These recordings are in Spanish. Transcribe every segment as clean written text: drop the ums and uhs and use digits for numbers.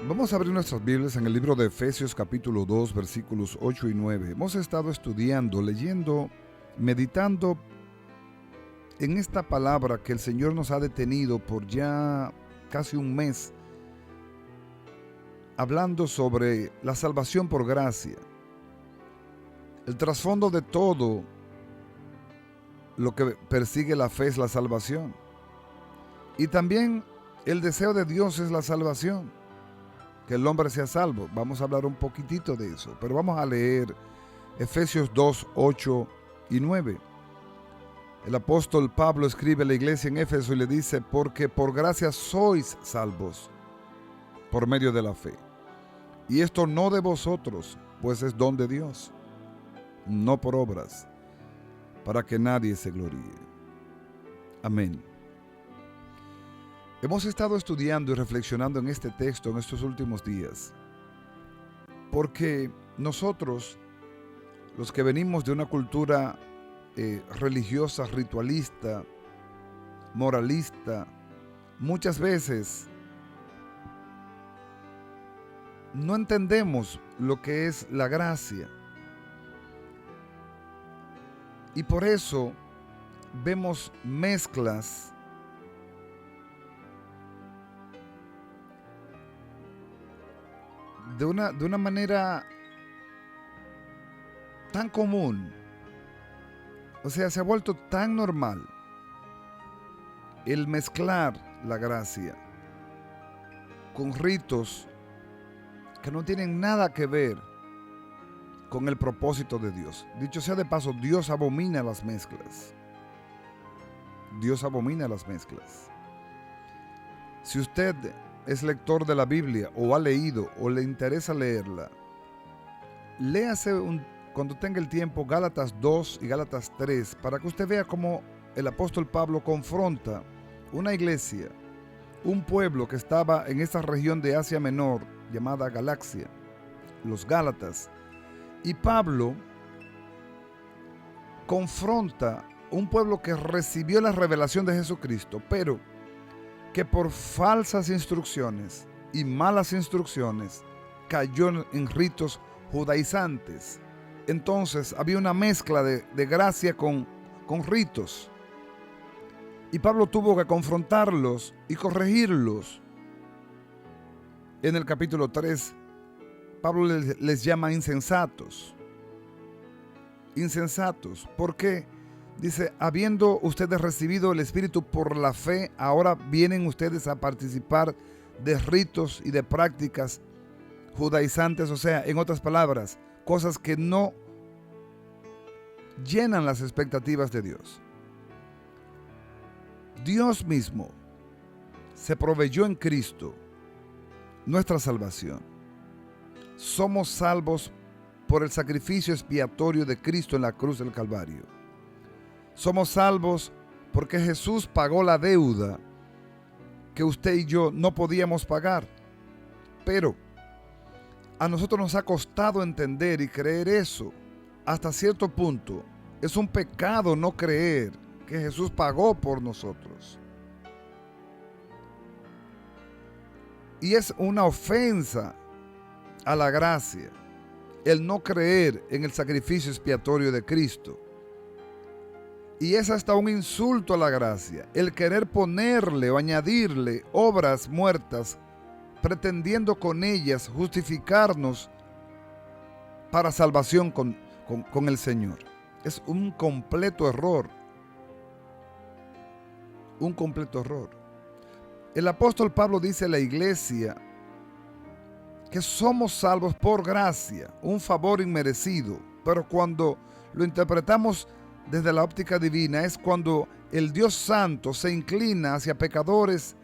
Vamos a abrir nuestras Biblias en el libro de Efesios capítulo 2 versículos 8 y 9. Hemos estado estudiando, leyendo, meditando en esta palabra que el Señor nos ha detenido por ya casi un mes, hablando sobre la salvación por gracia. El trasfondo de todo lo que persigue la fe es la salvación. Y también el deseo de Dios es la salvación, que el hombre sea salvo. Vamos a hablar un poquitito de eso, pero vamos a leer Efesios 2, 8 y 9. El apóstol Pablo escribe a la iglesia en Éfeso y le dice: porque por gracia sois salvos por medio de la fe. Y esto no de vosotros, pues es don de Dios, no por obras, para que nadie se gloríe. Amén. Hemos estado estudiando y reflexionando en este texto en estos últimos días, porque nosotros, los que venimos de una cultura religiosa, ritualista, moralista, muchas veces no entendemos lo que es la gracia. Y por eso vemos mezclas de una manera tan común. O sea, se ha vuelto tan normal el mezclar la gracia con ritos que no tienen nada que ver con el propósito de Dios. Dicho sea de paso, Dios abomina las mezclas. Dios abomina las mezclas. Si usted es lector de la Biblia o ha leído o le interesa leerla, léase cuando tenga el tiempo Gálatas 2 y Gálatas 3 para que usted vea cómo el apóstol Pablo confronta una iglesia, un pueblo que estaba en esa región de Asia Menor llamada Galacia, los Gálatas. Y Pablo confronta un pueblo que recibió la revelación de Jesucristo, pero que por falsas instrucciones y malas instrucciones cayó en ritos judaizantes. Entonces había una mezcla de gracia con ritos. Y Pablo tuvo que confrontarlos y corregirlos. En el capítulo 3, Pablo les llama insensatos. Insensatos. ¿Por qué? Dice: habiendo ustedes recibido el Espíritu por la fe, ahora vienen ustedes a participar de ritos y de prácticas judaizantes. O sea, en otras palabras, cosas que no llenan las expectativas de Dios. Dios mismo se proveyó en Cristo nuestra salvación. Somos salvos por el sacrificio expiatorio de Cristo en la cruz del Calvario. Somos salvos porque Jesús pagó la deuda que usted y yo no podíamos pagar. Pero a nosotros nos ha costado entender y creer eso. Hasta cierto punto es un pecado no creer que Jesús pagó por nosotros. Y es una ofensa a la gracia el no creer en el sacrificio expiatorio de Cristo. Y es hasta un insulto a la gracia el querer ponerle o añadirle obras muertas, pretendiendo con ellas justificarnos para salvación con el Señor. Es un completo error. Un completo error. El apóstol Pablo dice a la iglesia que somos salvos por gracia, un favor inmerecido, pero cuando lo interpretamos desde la óptica divina es cuando el Dios Santo se inclina hacia pecadores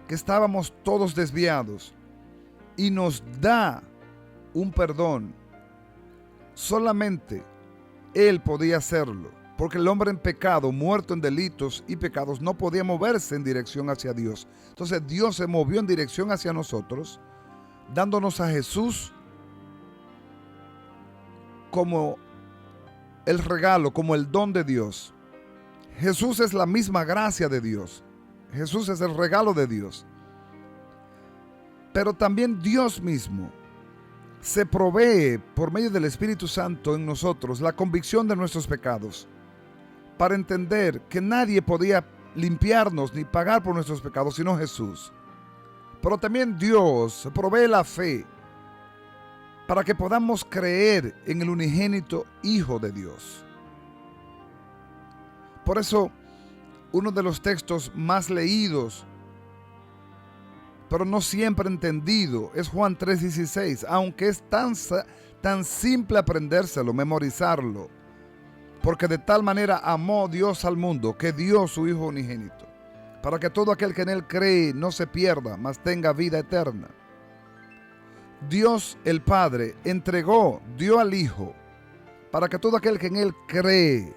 que estábamos todos desviados y nos da un perdón. Solamente Él podía hacerlo, porque el hombre en pecado, muerto en delitos y pecados, no podía moverse en dirección hacia Dios. Entonces Dios se movió en dirección hacia nosotros, dándonos a Jesús como el regalo, como el don de Dios. Jesús es la misma gracia de Dios. Jesús es el regalo de Dios. Pero también Dios mismo se provee por medio del Espíritu Santo en nosotros la convicción de nuestros pecados, para entender que nadie podía limpiarnos ni pagar por nuestros pecados sino Jesús. Pero también Dios provee la fe para que podamos creer en el unigénito Hijo de Dios. Por eso, uno de los textos más leídos, pero no siempre entendido, es Juan 3:16, aunque es tan simple aprendérselo, memorizarlo, porque de tal manera amó Dios al mundo que dio su Hijo unigénito, para que todo aquel que en Él cree no se pierda, mas tenga vida eterna. Dios el Padre dio al Hijo, para que todo aquel que en Él cree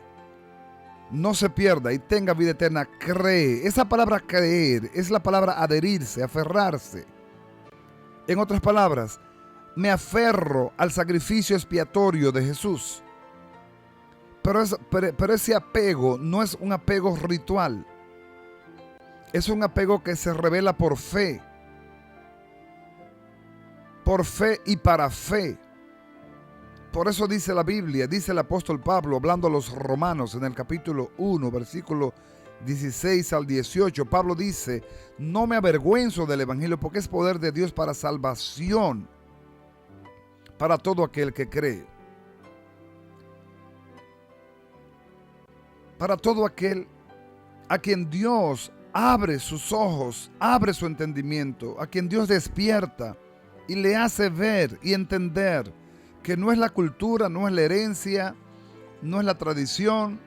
no se pierda y tenga vida eterna. Cree. Esa palabra creer es la palabra adherirse, aferrarse. En otras palabras, me aferro al sacrificio expiatorio de Jesús. Pero ese apego no es un apego ritual. Es un apego que se revela por fe. Por fe y para fe. Por eso dice la Biblia, dice el apóstol Pablo, hablando a los romanos en el capítulo 1, versículo 16 al 18, Pablo dice: no me avergüenzo del evangelio, porque es poder de Dios para salvación para todo aquel que cree. Para todo aquel a quien Dios abre sus ojos, abre su entendimiento, a quien Dios despierta y le hace ver y entender que no es la cultura, no es la herencia, no es la tradición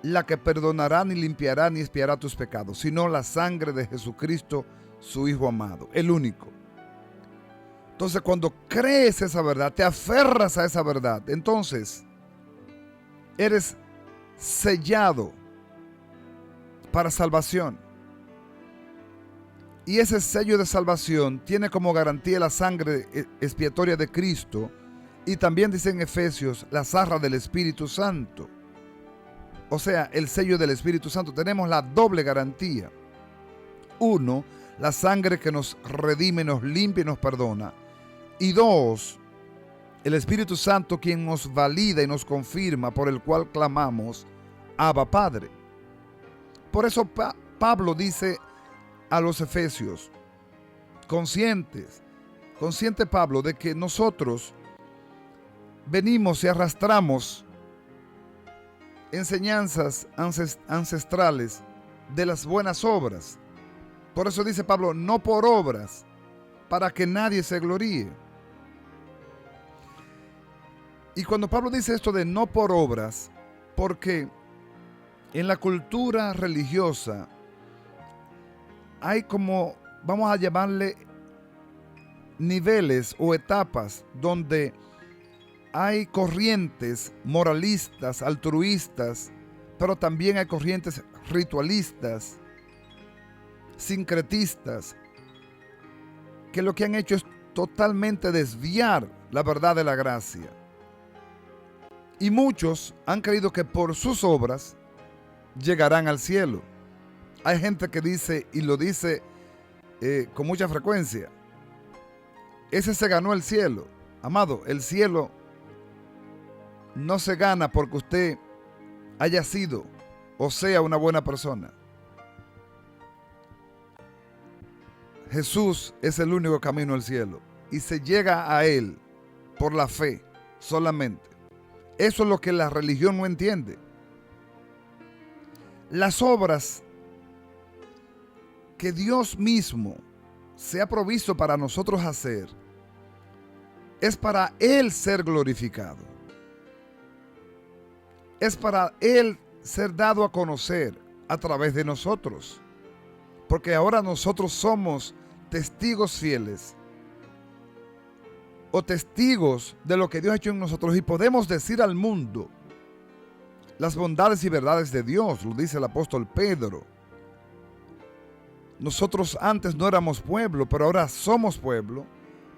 la que perdonará, ni limpiará, ni expiará tus pecados, sino la sangre de Jesucristo, su Hijo amado, el único. Entonces, cuando crees esa verdad, te aferras a esa verdad, entonces eres sellado para salvación. Y ese sello de salvación tiene como garantía la sangre expiatoria de Cristo, y también dice en Efesios, la zarra del Espíritu Santo. O sea, el sello del Espíritu Santo. Tenemos la doble garantía. Uno, la sangre que nos redime, nos limpia y nos perdona. Y dos, el Espíritu Santo, quien nos valida y nos confirma, por el cual clamamos: Abba, Padre. Por eso Pablo dice a los Efesios, consciente Pablo de que nosotros venimos y arrastramos enseñanzas ancestrales de las buenas obras. Por eso dice Pablo, no por obras, para que nadie se gloríe. Y cuando Pablo dice esto de no por obras, porque en la cultura religiosa hay como, vamos a llamarle, niveles o etapas donde hay corrientes moralistas, altruistas, pero también hay corrientes ritualistas, sincretistas, que lo que han hecho es totalmente desviar la verdad de la gracia. Y muchos han creído que por sus obras llegarán al cielo. Hay gente que dice, y lo dice con mucha frecuencia, ese se ganó el cielo. Amado, el cielo no se gana porque usted haya sido o sea una buena persona. Jesús es el único camino al cielo y se llega a Él por la fe solamente. Eso es lo que la religión no entiende. Las obras que Dios mismo se ha provisto para nosotros hacer es para Él ser glorificado. Es para Él ser dado a conocer a través de nosotros. Porque ahora nosotros somos testigos fieles o testigos de lo que Dios ha hecho en nosotros, y podemos decir al mundo las bondades y verdades de Dios, lo dice el apóstol Pedro. Nosotros antes no éramos pueblo, pero ahora somos pueblo,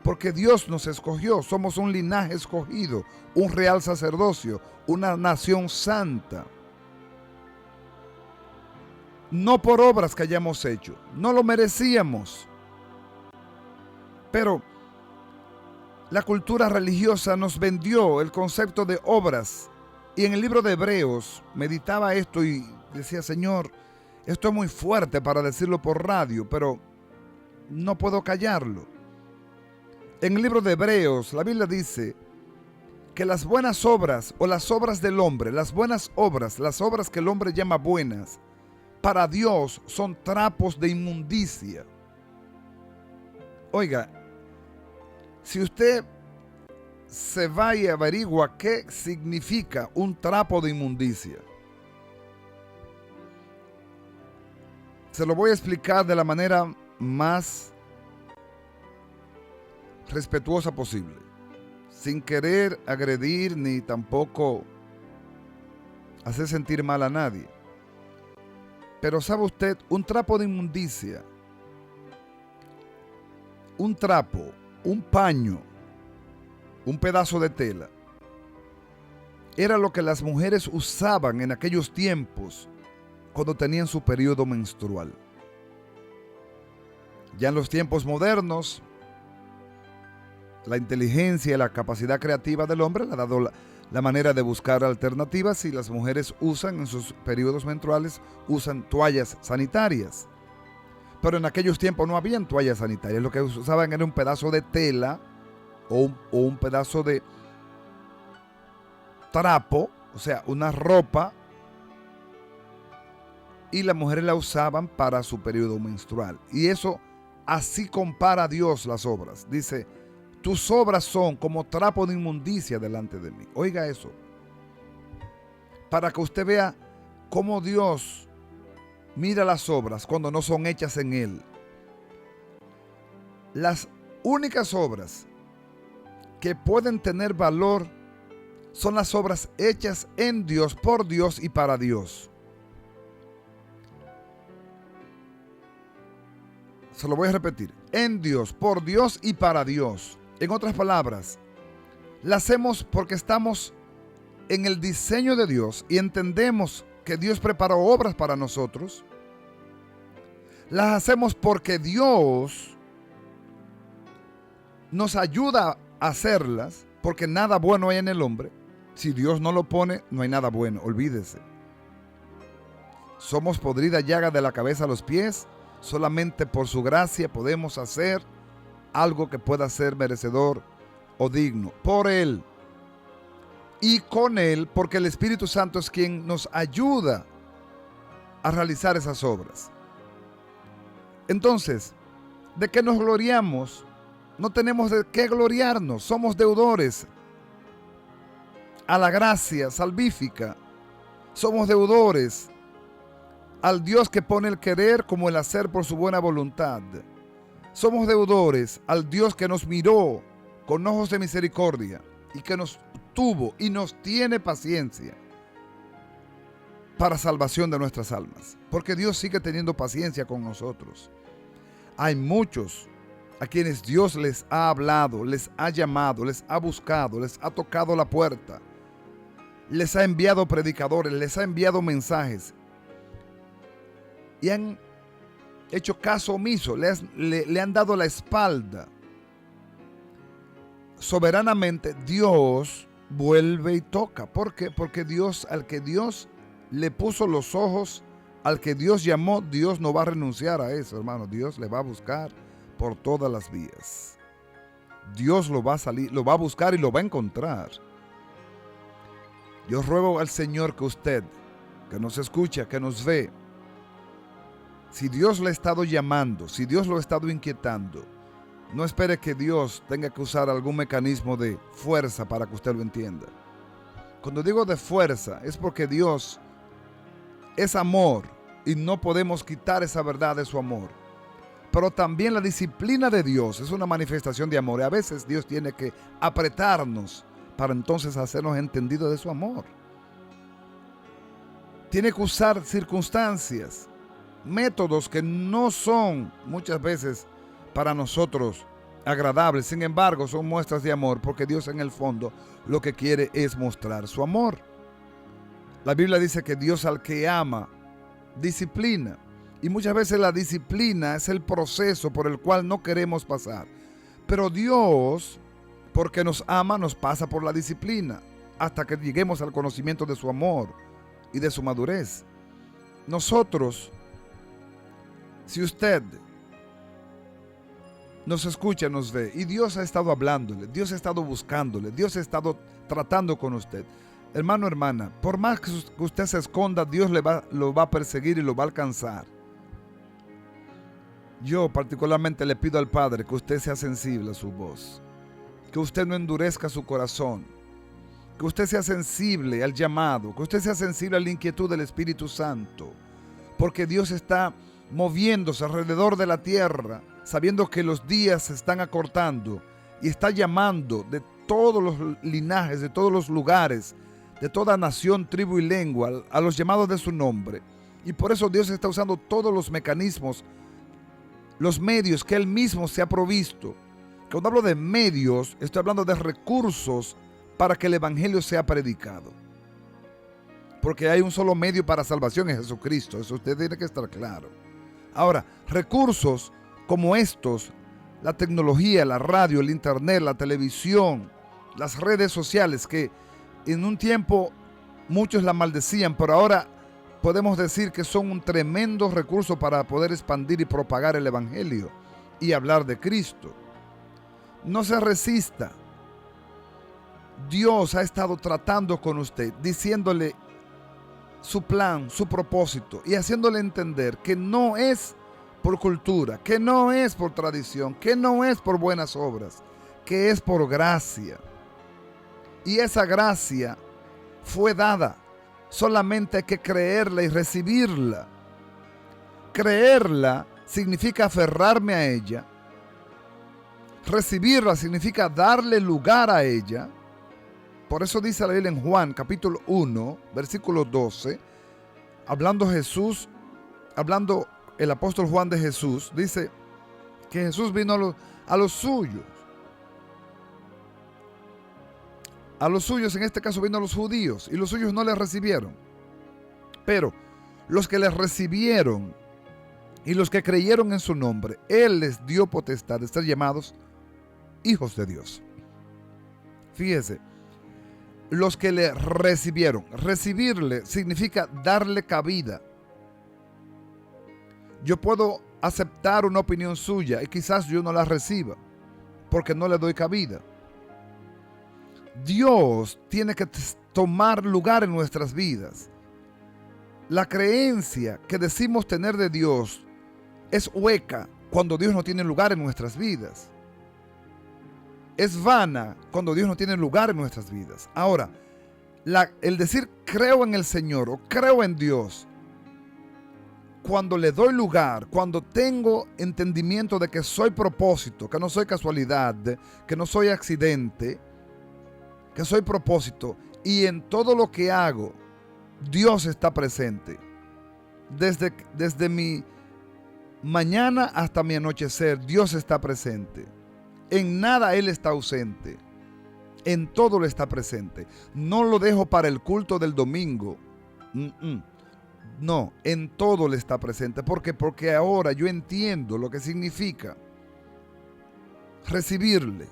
porque Dios nos escogió. Somos un linaje escogido, un real sacerdocio, una nación santa. No por obras que hayamos hecho, no lo merecíamos. Pero la cultura religiosa nos vendió el concepto de obras. Y en el libro de Hebreos meditaba esto y decía, Señor, esto es muy fuerte para decirlo por radio, pero no puedo callarlo. En el libro de Hebreos, la Biblia dice que las buenas obras o las obras del hombre, las buenas obras, las obras que el hombre llama buenas, para Dios son trapos de inmundicia. Oiga, si usted se va y averigua qué significa un trapo de inmundicia, se lo voy a explicar de la manera más respetuosa posible, sin querer agredir ni tampoco hacer sentir mal a nadie. Pero ¿sabe usted? Un trapo de inmundicia, un trapo, un paño, un pedazo de tela, era lo que las mujeres usaban en aquellos tiempos cuando tenían su periodo menstrual. Ya en los tiempos modernos, la inteligencia y la capacidad creativa del hombre le ha dado la manera de buscar alternativas y las mujeres usan en sus periodos menstruales, usan toallas sanitarias. Pero en aquellos tiempos no habían toallas sanitarias, lo que usaban era un pedazo de tela o un pedazo de trapo, o sea, una ropa, y las mujeres la usaban para su periodo menstrual. Y eso, así compara Dios las obras. Dice, tus obras son como trapo de inmundicia delante de mí. Oiga eso. Para que usted vea cómo Dios mira las obras cuando no son hechas en Él. Las únicas obras que pueden tener valor son las obras hechas en Dios, por Dios y para Dios. Se lo voy a repetir. En Dios, por Dios y para Dios. En otras palabras, la hacemos porque estamos en el diseño de Dios y entendemos que Dios preparó obras para nosotros. Las hacemos porque Dios nos ayuda a hacerlas, porque nada bueno hay en el hombre. Si Dios no lo pone, no hay nada bueno, olvídese. Somos podrida llaga de la cabeza a los pies. Solamente por su gracia podemos hacer algo que pueda ser merecedor o digno. Por Él y con Él, porque el Espíritu Santo es quien nos ayuda a realizar esas obras. Entonces, ¿de qué nos gloriamos? No tenemos de qué gloriarnos. Somos deudores a la gracia salvífica. Somos deudores al Dios que pone el querer como el hacer por su buena voluntad. Somos deudores al Dios que nos miró con ojos de misericordia y que nos tuvo y nos tiene paciencia para salvación de nuestras almas. Porque Dios sigue teniendo paciencia con nosotros. Hay muchos a quienes Dios les ha hablado, les ha llamado, les ha buscado, les ha tocado la puerta, les ha enviado predicadores, les ha enviado mensajes y han hecho caso omiso, le han dado la espalda. Soberanamente Dios vuelve y toca. ¿Por qué? Porque Dios, al que Dios le puso los ojos, al que Dios llamó, Dios no va a renunciar a eso, hermano. Dios le va a buscar por todas las vías. Dios lo va a buscar y lo va a encontrar. Yo ruego al Señor que usted, que nos escucha, que nos ve, si Dios le ha estado llamando, si Dios lo ha estado inquietando, no espere que Dios tenga que usar algún mecanismo de fuerza para que usted lo entienda. Cuando digo de fuerza, es porque Dios es amor y no podemos quitar esa verdad de su amor. Pero también la disciplina de Dios es una manifestación de amor. Y a veces Dios tiene que apretarnos para entonces hacernos entendidos de su amor. Tiene que usar circunstancias, métodos que no son muchas veces para nosotros agradables. Sin embargo, son muestras de amor, porque Dios en el fondo lo que quiere es mostrar su amor. La Biblia dice que Dios al que ama disciplina. Y muchas veces la disciplina es el proceso por el cual no queremos pasar. Pero Dios, porque nos ama, nos pasa por la disciplina hasta que lleguemos al conocimiento de su amor y de su madurez. Nosotros, si usted nos escucha, nos ve, y Dios ha estado hablándole, Dios ha estado buscándole, Dios ha estado tratando con usted, hermano, hermana, por más que usted se esconda, Dios lo va a perseguir y lo va a alcanzar. Yo particularmente le pido al Padre que usted sea sensible a su voz, que usted no endurezca su corazón, que usted sea sensible al llamado, que usted sea sensible a la inquietud del Espíritu Santo, porque Dios está moviéndose alrededor de la tierra, sabiendo que los días se están acortando y está llamando de todos los linajes, de todos los lugares, de toda nación, tribu y lengua, a los llamados de su nombre. Y por eso Dios está usando todos los mecanismos, los medios que Él mismo se ha provisto. Cuando hablo de medios, estoy hablando de recursos para que el Evangelio sea predicado. Porque hay un solo medio para salvación, en Jesucristo. Eso usted tiene que estar claro. Ahora, recursos como estos, la tecnología, la radio, el internet, la televisión, las redes sociales, que en un tiempo muchos la maldecían, pero ahora podemos decir que son un tremendo recurso para poder expandir y propagar el Evangelio y hablar de Cristo. No se resista. Dios ha estado tratando con usted, diciéndole su plan, su propósito y haciéndole entender que no es por cultura, que no es por tradición, que no es por buenas obras, que es por gracia. Y esa gracia fue dada. Solamente hay que creerla y recibirla. Creerla significa aferrarme a ella. Recibirla significa darle lugar a ella. Por eso dice la Biblia en Juan capítulo 1, versículo 12, hablando el apóstol Juan de Jesús, dice que Jesús vino a los suyos. A los suyos, en este caso, vino a los judíos, y los suyos no le recibieron. Pero los que le recibieron y los que creyeron en su nombre, Él les dio potestad de ser llamados hijos de Dios. Fíjese, los que le recibieron. Recibirle significa darle cabida. Yo puedo aceptar una opinión suya y quizás yo no la reciba porque no le doy cabida. Dios tiene que tomar lugar en nuestras vidas. La creencia que decimos tener de Dios es hueca cuando Dios no tiene lugar en nuestras vidas. Es vana cuando Dios no tiene lugar en nuestras vidas. Ahora, el decir creo en el Señor o creo en Dios, cuando le doy lugar, cuando tengo entendimiento de que soy propósito, que no soy casualidad, que no soy accidente, que soy propósito, y en todo lo que hago, Dios está presente. Desde mi mañana hasta mi anochecer, Dios está presente. En nada Él está ausente. En todo lo está presente. No lo dejo para el culto del domingo. No, en todo le está presente. ¿Por qué? Porque ahora yo entiendo lo que significa recibirle.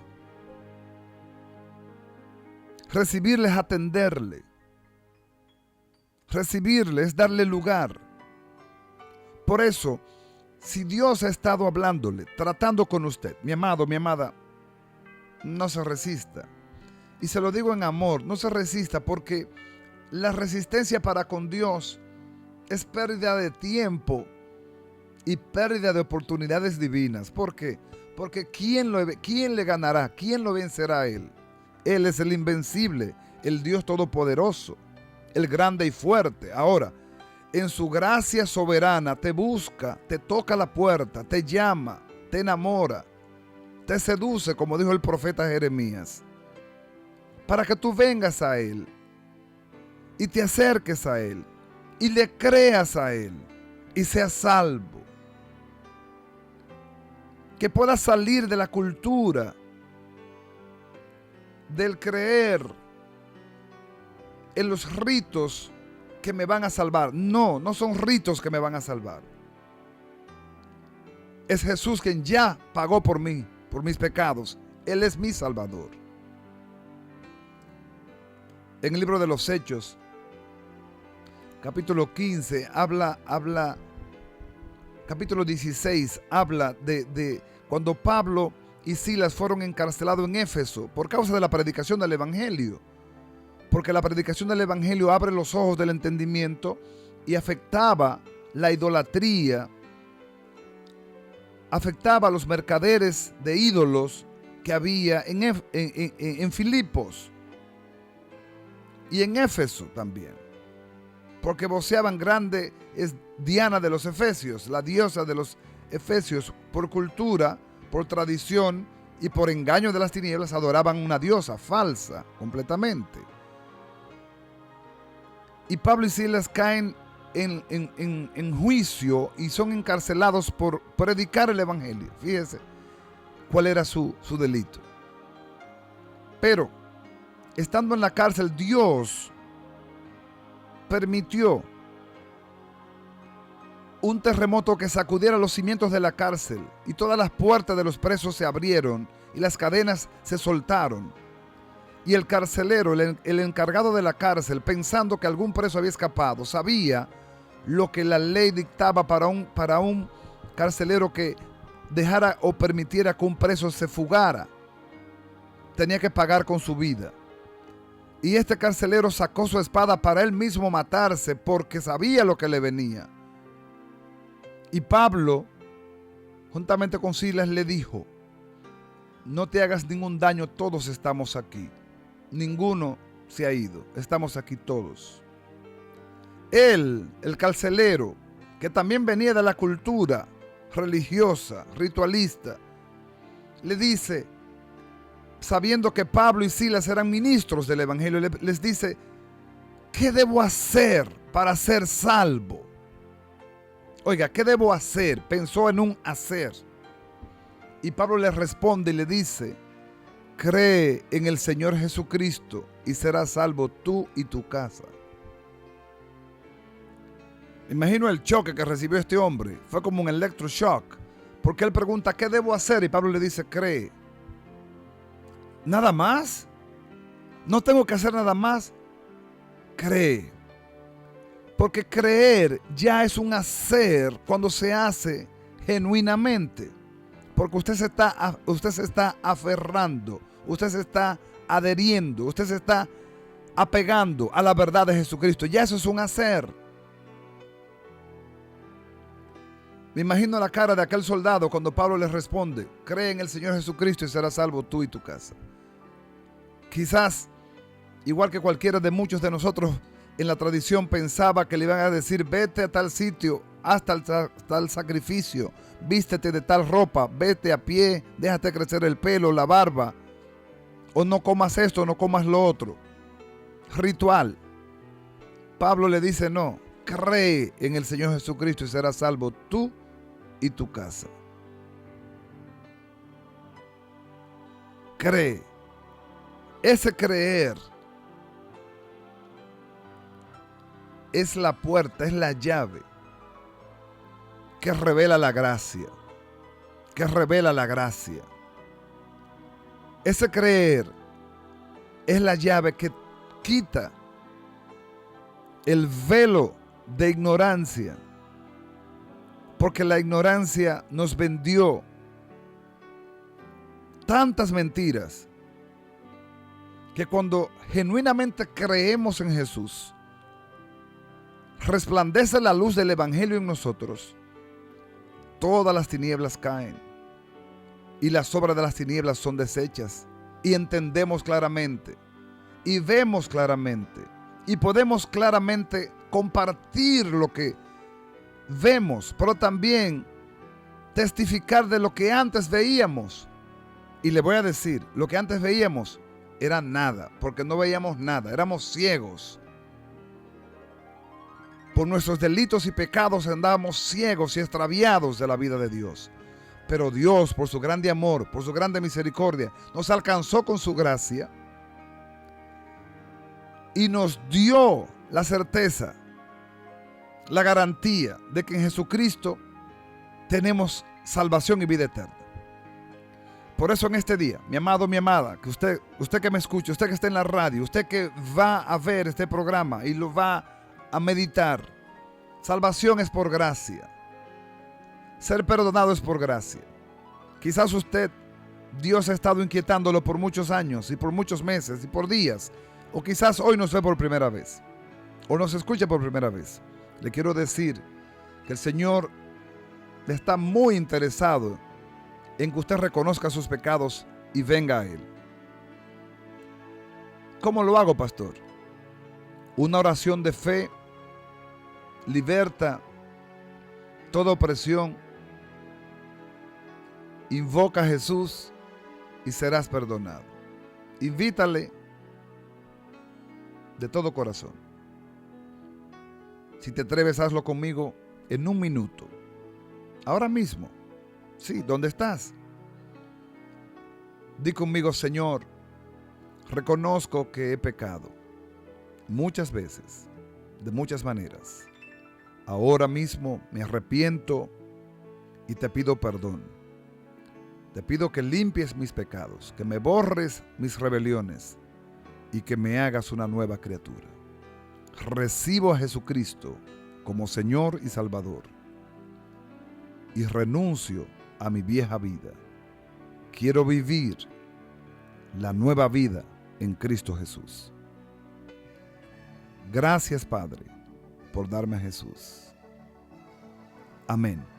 Recibirle es atenderle. Recibirle es darle lugar. Por eso, si Dios ha estado hablándole, tratando con usted, mi amado, mi amada, no se resista. Y se lo digo en amor, no se resista, porque la resistencia para con Dios es pérdida de tiempo y pérdida de oportunidades divinas. ¿Por qué? Porque ¿quién le ganará? ¿Quién lo vencerá a Él? Él es el invencible, el Dios todopoderoso, el grande y fuerte. Ahora, en su gracia soberana te busca, te toca la puerta, te llama, te enamora, te seduce, como dijo el profeta Jeremías, para que tú vengas a Él y te acerques a Él y le creas a Él y seas salvo. Que puedas salir de la cultura del creer en los ritos que me van a salvar. No, no son ritos que me van a salvar. Es Jesús quien ya pagó por mí. por mis pecados. Él es mi Salvador. En el libro de los Hechos, capítulo 15, capítulo 16, habla de cuando Pablo y Silas fueron encarcelados en Éfeso por causa de la predicación del Evangelio. Porque la predicación del Evangelio abre los ojos del entendimiento y afectaba la idolatría, afectaba a los mercaderes de ídolos que había en Filipos y en Éfeso también. Porque voceaban grande es Diana de los Efesios, la diosa de los Efesios, por cultura, por tradición y por engaño de las tinieblas adoraban una diosa falsa completamente. Y Pablo y Silas caen en juicio y son encarcelados por predicar el Evangelio. Fíjese cuál era su delito. Pero, estando en la cárcel, Dios permitió un terremoto que sacudiera los cimientos de la cárcel y todas las puertas de los presos se abrieron y las cadenas se soltaron. Y el carcelero, el encargado de la cárcel, pensando que algún preso había escapado, sabía lo que la ley dictaba para un carcelero que dejara o permitiera que un preso se fugara. Tenía que pagar con su vida. Y este carcelero sacó su espada para él mismo matarse porque sabía lo que le venía. Y Pablo, juntamente con Silas, le dijo: no te hagas ningún daño, todos estamos aquí. Ninguno se ha ido, estamos aquí todos. Él, el carcelero, que también venía de la cultura religiosa, ritualista, le dice, sabiendo que Pablo y Silas eran ministros del Evangelio, les dice: ¿qué debo hacer para ser salvo? Oiga, ¿qué debo hacer? Pensó en un hacer. Y Pablo le responde y le dice: cree en el Señor Jesucristo y serás salvo tú y tu casa. Imagino el choque que recibió este hombre. Fue como un electroshock. Porque él pregunta: ¿qué debo hacer? Y Pablo le dice: cree. ¿Nada más? ¿No tengo que hacer nada más? Cree. Porque creer ya es un hacer cuando se hace genuinamente. Porque usted se está aferrando, usted se está adheriendo, usted se está apegando a la verdad de Jesucristo. Ya eso es un hacer. Me imagino la cara de aquel soldado cuando Pablo le responde: cree en el Señor Jesucristo y serás salvo tú y tu casa. Quizás, igual que cualquiera de muchos de nosotros en la tradición, pensaba que le iban a decir: vete a tal sitio, haz tal sacrificio, vístete de tal ropa, vete a pie, déjate crecer el pelo, la barba, o no comas esto, no comas lo otro. Ritual. Pablo le dice: no, cree en el Señor Jesucristo y serás salvo tú y tu casa. Cree. Ese creer es la puerta, es la llave que revela la gracia, que revela la gracia. Ese creer es la llave que quita el velo de ignorancia, porque la ignorancia nos vendió tantas mentiras que cuando genuinamente creemos en Jesús, resplandece la luz del Evangelio en nosotros, todas las tinieblas caen y las obras de las tinieblas son deshechas, y entendemos claramente y vemos claramente y podemos claramente compartir lo que vemos, pero también testificar de lo que antes veíamos. Y le voy a decir, lo que antes veíamos era nada, porque no veíamos nada, éramos ciegos. Por nuestros delitos y pecados andábamos ciegos y extraviados de la vida de Dios. Pero Dios, por su grande amor, por su grande misericordia, nos alcanzó con su gracia y nos dio la certeza, la garantía de que en Jesucristo tenemos salvación y vida eterna. Por eso en este día, mi amado, mi amada, que usted que me escucha, usted que está en la radio, usted que va a ver este programa y lo va a meditar, salvación es por gracia. Ser perdonado es por gracia. Quizás usted, Dios ha estado inquietándolo por muchos años y por muchos meses y por días. O quizás hoy nos ve por primera vez. O nos escucha por primera vez. Le quiero decir que el Señor está muy interesado en que usted reconozca sus pecados y venga a Él. ¿Cómo lo hago, pastor? Una oración de fe liberta toda opresión. Invoca a Jesús y serás perdonado. Invítale de todo corazón. Si te atreves, hazlo conmigo en un minuto. Ahora mismo. Sí, ¿dónde estás? Di conmigo: Señor, reconozco que he pecado muchas veces, de muchas maneras. Ahora mismo me arrepiento y te pido perdón. Te pido que limpies mis pecados, que me borres mis rebeliones y que me hagas una nueva criatura. Recibo a Jesucristo como Señor y Salvador y renuncio a mi vieja vida. Quiero vivir la nueva vida en Cristo Jesús. Gracias, Padre, por darme a Jesús. Amén.